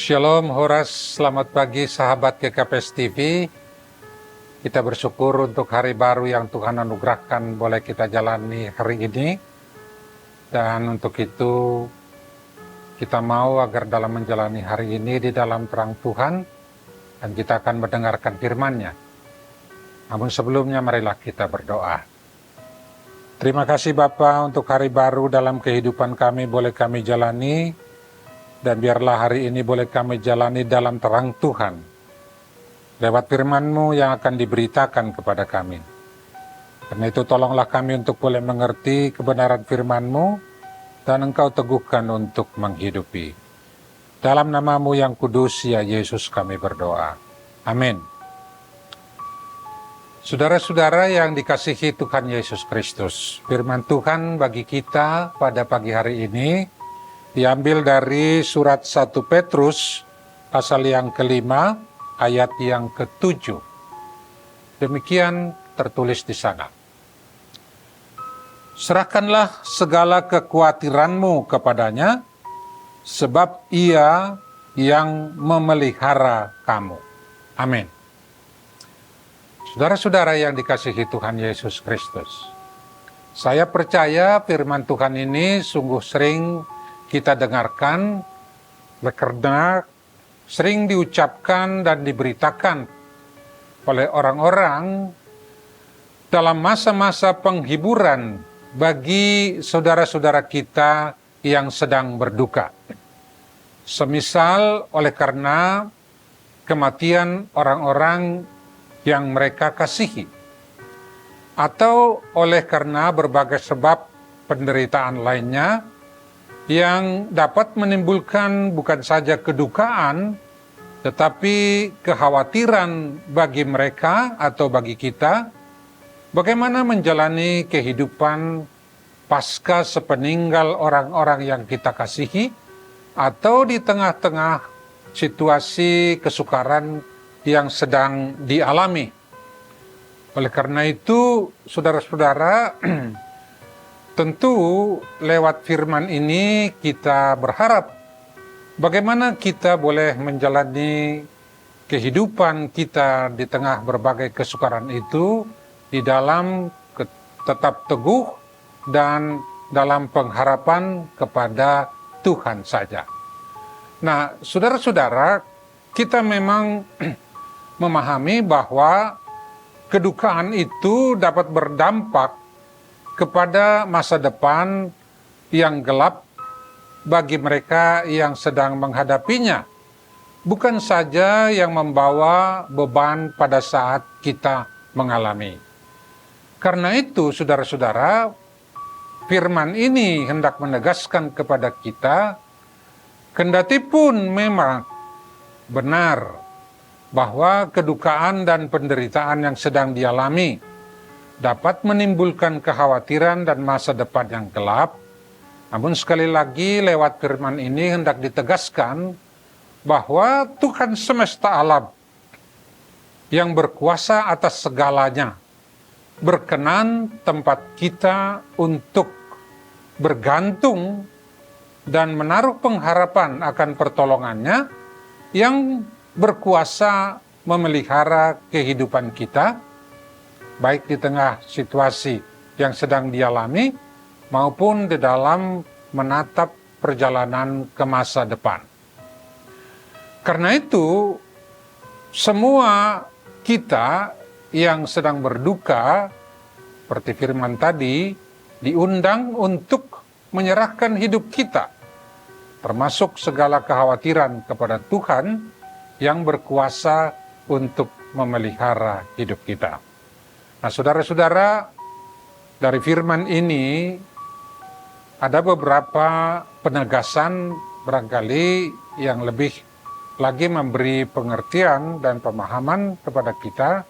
Shalom Horas, selamat pagi sahabat GKPS TV. Kita bersyukur untuk hari baru yang Tuhan anugerahkan boleh kita jalani hari ini. Dan untuk itu kita mau agar dalam menjalani hari ini di dalam terang Tuhan, dan kita akan mendengarkan firman-Nya. Namun sebelumnya marilah kita berdoa. Terima kasih Bapa untuk hari baru dalam kehidupan kami boleh kami jalani. Dan biarlah hari ini boleh kami jalani dalam terang Tuhan, lewat firman-Mu yang akan diberitakan kepada kami. Karena itu tolonglah kami untuk boleh mengerti kebenaran firman-Mu, dan Engkau teguhkan untuk menghidupi. Dalam nama-Mu yang kudus, ya Yesus kami berdoa. Amin. Saudara-saudara yang dikasihi Tuhan Yesus Kristus, firman Tuhan bagi kita pada pagi hari ini, diambil dari surat 1 Petrus pasal yang kelima ayat yang ke-7. Demikian tertulis di sana. Serahkanlah segala kekhawatiranmu kepadanya, sebab Ia yang memelihara kamu. Amin. Saudara-saudara yang dikasihi Tuhan Yesus Kristus, saya percaya firman Tuhan ini sungguh sering kita dengarkan, karena sering diucapkan dan diberitakan oleh orang-orang dalam masa-masa penghiburan bagi saudara-saudara kita yang sedang berduka. Semisal oleh karena kematian orang-orang yang mereka kasihi, atau oleh karena berbagai sebab penderitaan lainnya yang dapat menimbulkan bukan saja kedukaan, tetapi kekhawatiran bagi mereka atau bagi kita, bagaimana menjalani kehidupan pasca sepeninggal orang-orang yang kita kasihi, atau di tengah-tengah situasi kesukaran yang sedang dialami. Oleh karena itu, saudara-saudara, tentu lewat firman ini kita berharap bagaimana kita boleh menjalani kehidupan kita di tengah berbagai kesukaran itu di dalam tetap teguh dan dalam pengharapan kepada Tuhan saja. Nah, saudara-saudara, kita memang memahami bahwa kedukaan itu dapat berdampak kepada masa depan yang gelap bagi mereka yang sedang menghadapinya, bukan saja yang membawa beban pada saat kita mengalami. Karena itu, saudara-saudara, firman ini hendak menegaskan kepada kita, kendati pun memang benar bahwa kedukaan dan penderitaan yang sedang dialami dapat menimbulkan kekhawatiran dan masa depan yang gelap. Namun sekali lagi lewat firman ini hendak ditegaskan bahwa Tuhan semesta alam yang berkuasa atas segalanya berkenan tempat kita untuk bergantung dan menaruh pengharapan akan pertolongannya yang berkuasa memelihara kehidupan kita, baik di tengah situasi yang sedang dialami maupun di dalam menatap perjalanan ke masa depan. Karena itu, semua kita yang sedang berduka, seperti firman tadi, diundang untuk menyerahkan hidup kita, termasuk segala kekhawatiran kepada Tuhan yang berkuasa untuk memelihara hidup kita. Nah, saudara-saudara, dari firman ini ada beberapa penegasan barangkali yang lebih lagi memberi pengertian dan pemahaman kepada kita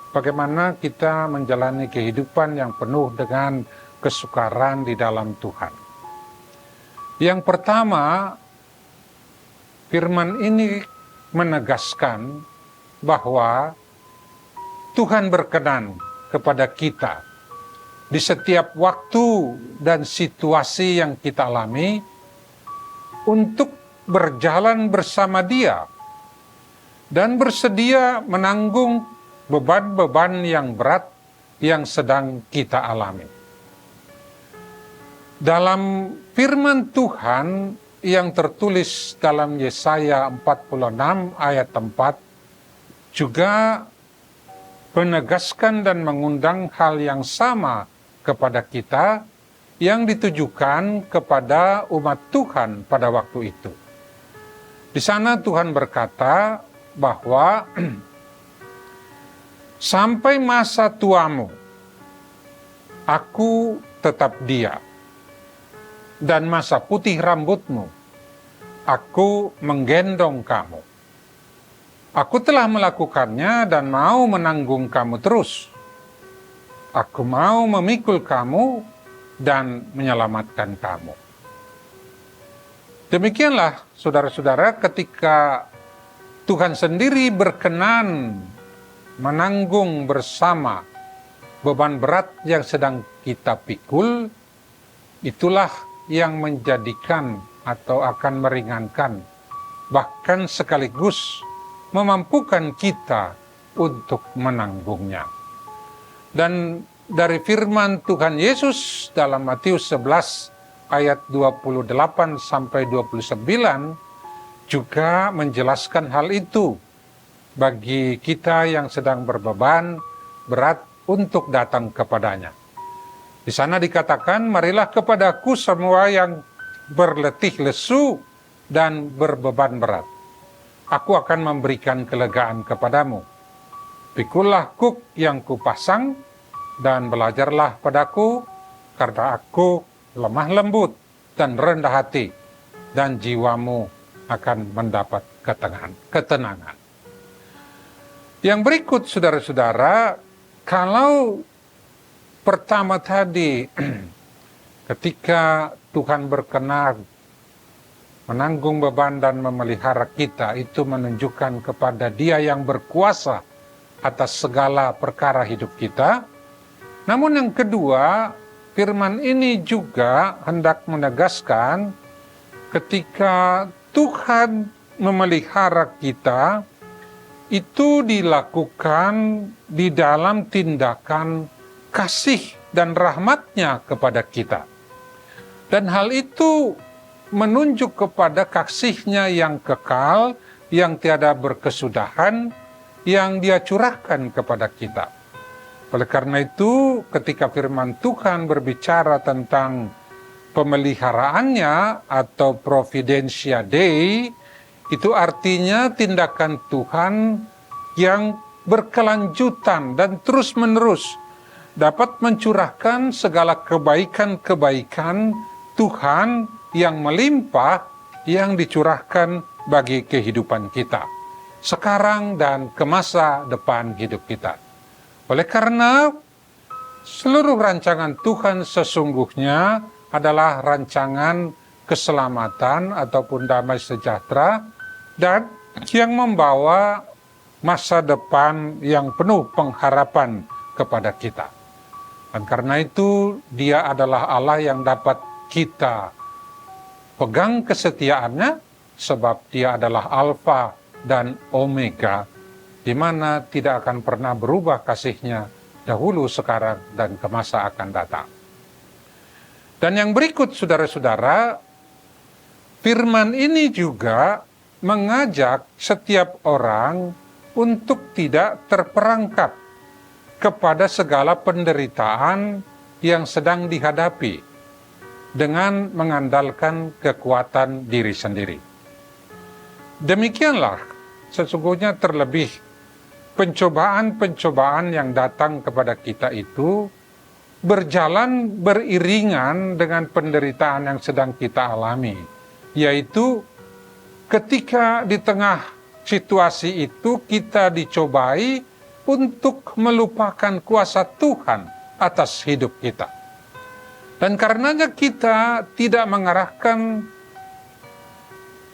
bagaimana kita menjalani kehidupan yang penuh dengan kesukaran di dalam Tuhan. Yang pertama, firman ini menegaskan bahwa Tuhan berkenan kepada kita di setiap waktu dan situasi yang kita alami untuk berjalan bersama Dia dan bersedia menanggung beban-beban yang berat yang sedang kita alami. Dalam firman Tuhan yang tertulis dalam Yesaya 46 ayat 4 juga menegaskan dan mengundang hal yang sama kepada kita yang ditujukan kepada umat Tuhan pada waktu itu. Di sana Tuhan berkata bahwa sampai masa tuamu, aku tetap Dia, dan masa putih rambutmu, aku menggendong kamu. Aku telah melakukannya dan mau menanggung kamu terus. Aku mau memikul kamu dan menyelamatkan kamu. Demikianlah, saudara-saudara, ketika Tuhan sendiri berkenan menanggung bersama beban berat yang sedang kita pikul, itulah yang menjadikan atau akan meringankan, bahkan sekaligus memampukan kita untuk menanggungnya. Dan dari firman Tuhan Yesus dalam Matius 11 ayat 28 sampai 29 juga menjelaskan hal itu bagi kita yang sedang berbeban berat untuk datang kepadanya. Di sana dikatakan, marilah kepadaku semua yang berletih lesu dan berbeban berat. Aku akan memberikan kelegaan kepadamu. Pikulah kuk yang kupasang dan belajarlah padaku, karena aku lemah lembut dan rendah hati, dan jiwamu akan mendapat ketenangan. Yang berikut, saudara-saudara, kalau pertama tadi ketika Tuhan berkenan menanggung beban dan memelihara kita, itu menunjukkan kepada Dia yang berkuasa atas segala perkara hidup kita. Namun yang kedua, firman ini juga hendak menegaskan ketika Tuhan memelihara kita, itu dilakukan di dalam tindakan kasih dan rahmat-Nya kepada kita. Dan hal itu menunjuk kepada kasih-Nya yang kekal, yang tiada berkesudahan, yang Dia curahkan kepada kita. Oleh karena itu, ketika firman Tuhan berbicara tentang pemeliharaannya atau Providentia Dei, itu artinya tindakan Tuhan yang berkelanjutan dan terus-menerus dapat mencurahkan segala kebaikan-kebaikan Tuhan yang melimpah, yang dicurahkan bagi kehidupan kita sekarang dan ke masa depan hidup kita. Oleh karena seluruh rancangan Tuhan sesungguhnya adalah rancangan keselamatan ataupun damai sejahtera, dan yang membawa masa depan yang penuh pengharapan kepada kita. Dan karena itu Dia adalah Allah yang dapat kita pegang kesetiaannya, sebab Dia adalah Alfa dan Omega, di mana tidak akan pernah berubah kasih-Nya dahulu, sekarang, dan ke masa akan datang. Dan yang berikut, saudara-saudara, firman ini juga mengajak setiap orang untuk tidak terperangkap kepada segala penderitaan yang sedang dihadapi dengan mengandalkan kekuatan diri sendiri. Demikianlah sesungguhnya terlebih pencobaan-pencobaan yang datang kepada kita itu berjalan beriringan dengan penderitaan yang sedang kita alami, yaitu ketika di tengah situasi itu kita dicobai untuk melupakan kuasa Tuhan atas hidup kita. Dan karenanya kita tidak mengarahkan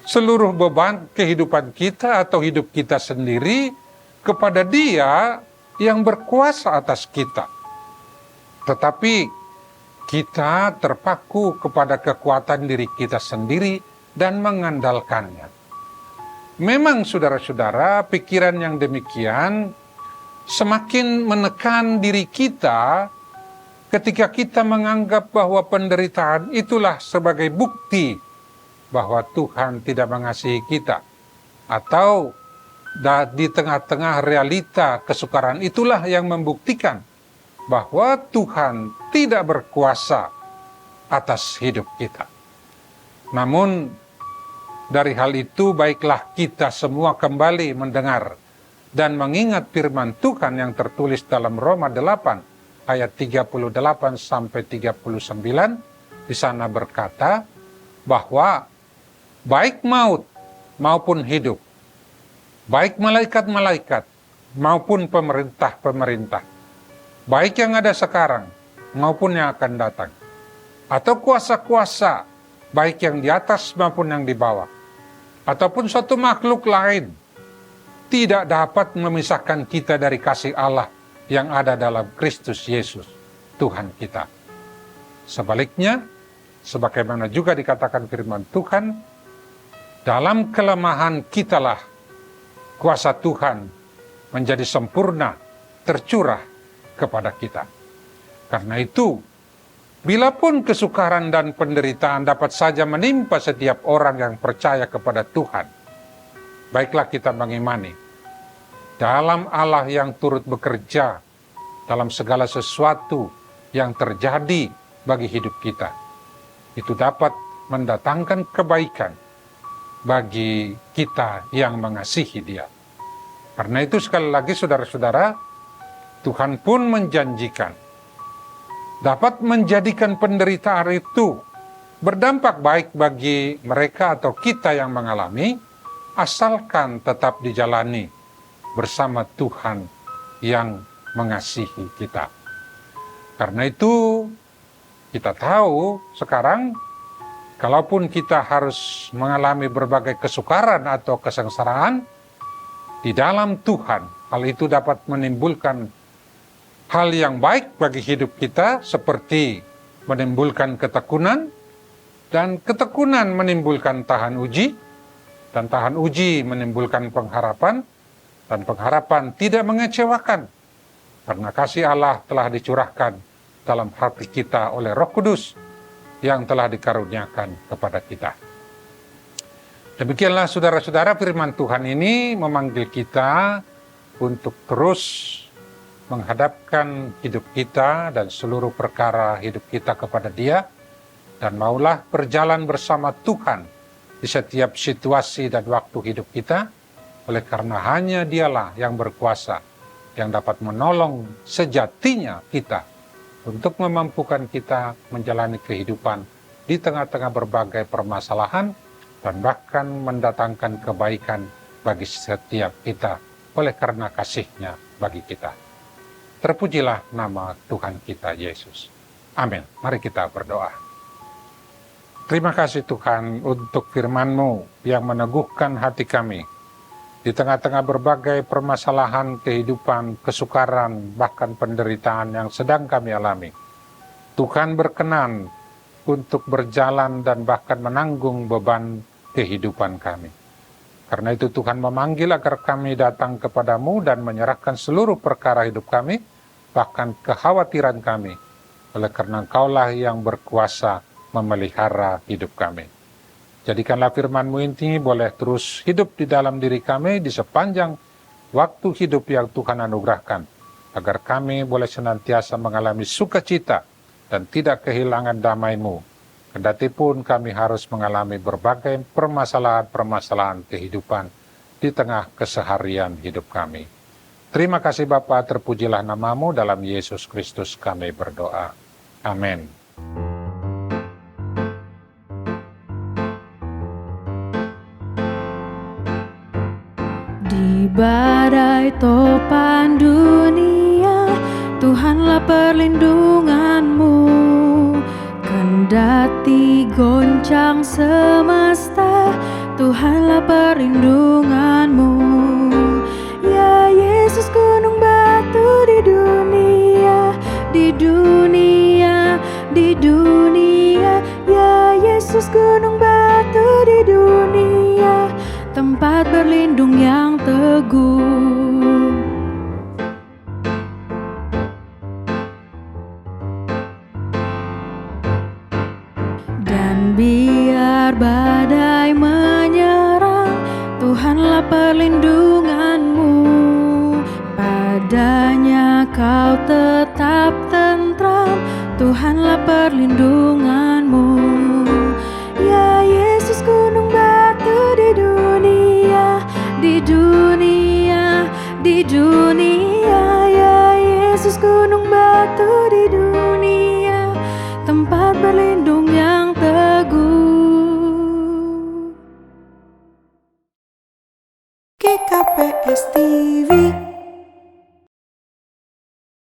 seluruh beban kehidupan kita atau hidup kita sendiri kepada Dia yang berkuasa atas kita. Tetapi kita terpaku kepada kekuatan diri kita sendiri dan mengandalkannya. Memang saudara-saudara, pikiran yang demikian semakin menekan diri kita ketika kita menganggap bahwa penderitaan itulah sebagai bukti bahwa Tuhan tidak mengasihi kita. Atau di tengah-tengah realita kesukaran itulah yang membuktikan bahwa Tuhan tidak berkuasa atas hidup kita. Namun dari hal itu baiklah kita semua kembali mendengar dan mengingat firman Tuhan yang tertulis dalam Roma 8 ayat 38 sampai 39. Di sana berkata bahwa baik maut maupun hidup, baik malaikat-malaikat maupun pemerintah-pemerintah, baik yang ada sekarang maupun yang akan datang, atau kuasa-kuasa, baik yang di atas maupun yang di bawah, ataupun suatu makhluk lain, tidak dapat memisahkan kita dari kasih Allah yang ada dalam Kristus Yesus, Tuhan kita. Sebaliknya, sebagaimana juga dikatakan firman Tuhan, dalam kelemahan kitalah kuasa Tuhan menjadi sempurna, tercurah kepada kita. Karena itu, bilapun kesukaran dan penderitaan dapat saja menimpa setiap orang yang percaya kepada Tuhan, baiklah kita mengimani dalam Allah yang turut bekerja dalam segala sesuatu yang terjadi bagi hidup kita. Itu dapat mendatangkan kebaikan bagi kita yang mengasihi Dia. Karena itu sekali lagi saudara-saudara, Tuhan pun menjanjikan dapat menjadikan penderitaan itu berdampak baik bagi mereka atau kita yang mengalami, asalkan tetap dijalani bersama Tuhan yang mengasihi kita. Karena itu kita tahu sekarang, kalaupun kita harus mengalami berbagai kesukaran atau kesengsaraan, di dalam Tuhan hal itu dapat menimbulkan hal yang baik bagi hidup kita, seperti menimbulkan ketekunan, dan ketekunan menimbulkan tahan uji, dan tahan uji menimbulkan pengharapan, dan pengharapan tidak mengecewakan, karena kasih Allah telah dicurahkan dalam hati kita oleh Roh Kudus yang telah dikaruniakan kepada kita. Demikianlah saudara-saudara, firman Tuhan ini memanggil kita untuk terus menghadapkan hidup kita dan seluruh perkara hidup kita kepada Dia, dan maulah berjalan bersama Tuhan di setiap situasi dan waktu hidup kita, oleh karena hanya Dialah yang berkuasa, yang dapat menolong sejatinya kita untuk memampukan kita menjalani kehidupan di tengah-tengah berbagai permasalahan, dan bahkan mendatangkan kebaikan bagi setiap kita oleh karena kasih-Nya bagi kita. Terpujilah nama Tuhan kita Yesus. Amin. Mari kita berdoa. Terima kasih Tuhan untuk firman-Mu yang meneguhkan hati kami di tengah-tengah berbagai permasalahan kehidupan, kesukaran, bahkan penderitaan yang sedang kami alami. Tuhan berkenan untuk berjalan dan bahkan menanggung beban kehidupan kami. Karena itu Tuhan memanggil agar kami datang kepadamu dan menyerahkan seluruh perkara hidup kami, bahkan kekhawatiran kami, oleh karena Engkaulah yang berkuasa memelihara hidup kami. Jadikanlah firman-Mu ini boleh terus hidup di dalam diri kami di sepanjang waktu hidup yang Tuhan anugerahkan, agar kami boleh senantiasa mengalami sukacita dan tidak kehilangan damai-Mu, kendati pun kami harus mengalami berbagai permasalahan-permasalahan kehidupan di tengah keseharian hidup kami. Terima kasih Bapa, terpujilah nama-Mu, dalam Yesus Kristus kami berdoa. Amin. Di badai topan dunia, Tuhanlah perlindunganmu. Kendati goncang semesta, Tuhanlah perlindunganmu. Ya Yesus, gunung batu di dunia, di dunia, di dunia. Ya Yesus, gunung batu di dunia. tempat berlindung yang teguh. Dan biar badai menyerang, Tuhanlah perlindunganmu. Padanya kau tetap tentram, Tuhanlah perlindunganmu. Ya Yesus, gunung batu di dunia, di dunia, di dunia. Ya Yesus, gunung batu di dunia, tempat berlindungnya